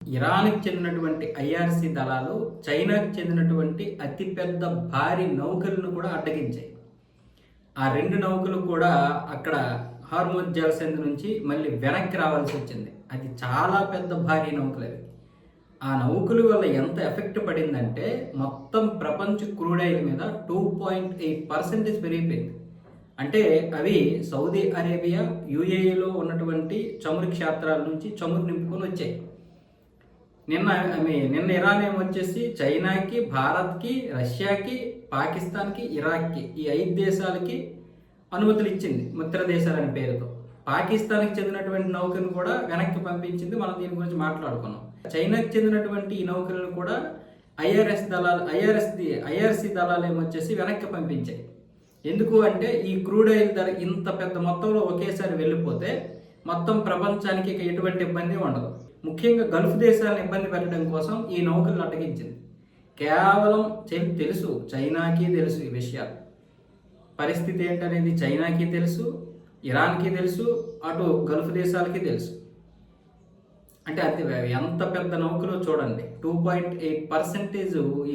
ఇరాన్‌కి చెందినటువంటి ఐఆర్‌సీ దళాలు చైనాకి చెందినటువంటి అతిపెద్ద భారీ నౌకలను కూడా అడ్డగించాయి. ఆ 2 నౌకలు కూడా అక్కడ హార్ముజ్ జలసంధి నుంచి మళ్ళీ వెనక్కి రావాల్సొచ్చింది. అది చాలా పెద్ద భారీ నౌకలవి. ఆ నౌకల వల్ల ఎంత ఎఫెక్ట్ పడిందంటే మొత్తం ప్రపంచ క్రూడ్ ఆయిల్ మీద 2.8% పెరిగిపోయింది. అంటే అవి సౌదీ అరేబియా, యూఏఈలో ఉన్నటువంటి చమురు క్షేత్రాల నుంచి చమురు నింపుకొని వచ్చాయి. నిన్న ఇరాన్ ఏమొచ్చేసి చైనాకి, భారత్కి, రష్యాకి, పాకిస్తాన్కి, ఇరాక్కి ఈ 5 దేశాలకి అనుమతులు ఇచ్చింది మిత్ర దేశాలనే పేరుతో. పాకిస్తాన్కి చెందినటువంటి నౌకను కూడా వెనక్కి పంపించింది. మనం దీని గురించి మాట్లాడుకున్నాం. చైనాకి చెందినటువంటి ఈ నౌకలను కూడా ఐఆర్సీ దళాలు ఏమొచ్చేసి వెనక్కి పంపించాయి. ఎందుకు అంటే ఈ క్రూడ్ ఆయిల్ ధర ఇంత పెద్ద మొత్తంలో ఒకేసారి వెళ్ళిపోతే మొత్తం ప్రపంచానికి ఇక ఎటువంటి ఇబ్బంది ఉండదు. ముఖ్యంగా గల్ఫ్ దేశాలను ఇబ్బంది పెట్టడం కోసం ఈ నౌకలను అడ్డగించింది. కేవలం తెలుసు, చైనాకి తెలుసు ఈ విషయాలు. పరిస్థితి ఏంటనేది చైనాకి తెలుసు, ఇరాన్కి తెలుసు, అటు గల్ఫ్ దేశాలకి తెలుసు. అంటే అది ఎంత పెద్ద నౌకలో చూడండి. 2.8%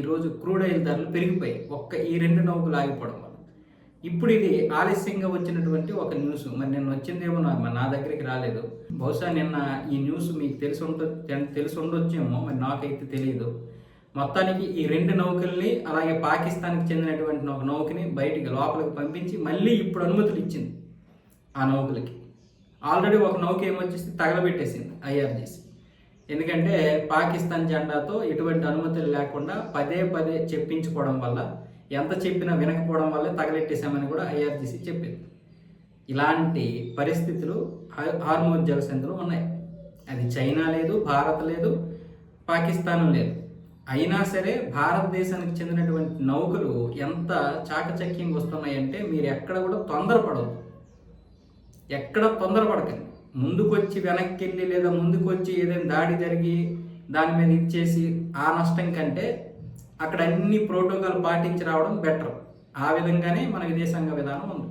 ఈరోజు క్రూడ్ ఆయిల్ ధరలు పెరిగిపోయాయి ఒక్క ఈ 2 నౌకలు ఆగిపోవడం వల్ల. ఇప్పుడు ఇది ఆలస్యంగా వచ్చినటువంటి ఒక న్యూస్. మరి నిన్న వచ్చిందేమో నా దగ్గరికి రాలేదు. బహుశా నిన్న ఈ న్యూస్ మీకు తెలిసి ఉండొచ్చేమో, మరి నాకైతే తెలియదు. మొత్తానికి ఈ 2 నౌకల్ని అలాగే పాకిస్తాన్కి చెందినటువంటి ఒక నౌకని బయటికి లోపలికి పంపించి మళ్ళీ ఇప్పుడు అనుమతులు ఇచ్చింది ఆ నౌకలకి. ఆల్రెడీ ఒక నౌక ఏమొచ్చేసి తగలబెట్టేసింది ఐఆర్జీసీ. ఎందుకంటే పాకిస్తాన్ జెండాతో ఎటువంటి అనుమతులు లేకుండా పదే చెప్పించుకోవడం వల్ల, ఎంత చెప్పినా వినకపోవడం వల్లే తగలెట్టేశామని కూడా ఐఆర్జీసీ చెప్పింది. ఇలాంటి పరిస్థితులు హార్ముజ్ జలసంధిలో ఉన్నాయి. అది చైనా లేదు, భారత్ లేదు, పాకిస్తాన్ లేదు. అయినా సరే భారతదేశానికి చెందినటువంటి నౌకలు ఎంత చాకచక్యంగా వస్తున్నాయంటే మీరు ఎక్కడ కూడా తొందరపడకండి. ముందుకొచ్చి వెనక్కి వెళ్ళి లేదా ముందుకొచ్చి ఏదైనా దాడి జరిగి దాని మీద ఇచ్చేసి ఆ నష్టం కంటే అక్కడ అన్ని ప్రోటోకాల్ పాటించి రావడం బెటర్. ఆ విధంగానే మన విదేశాంగ విధానం ఉంది.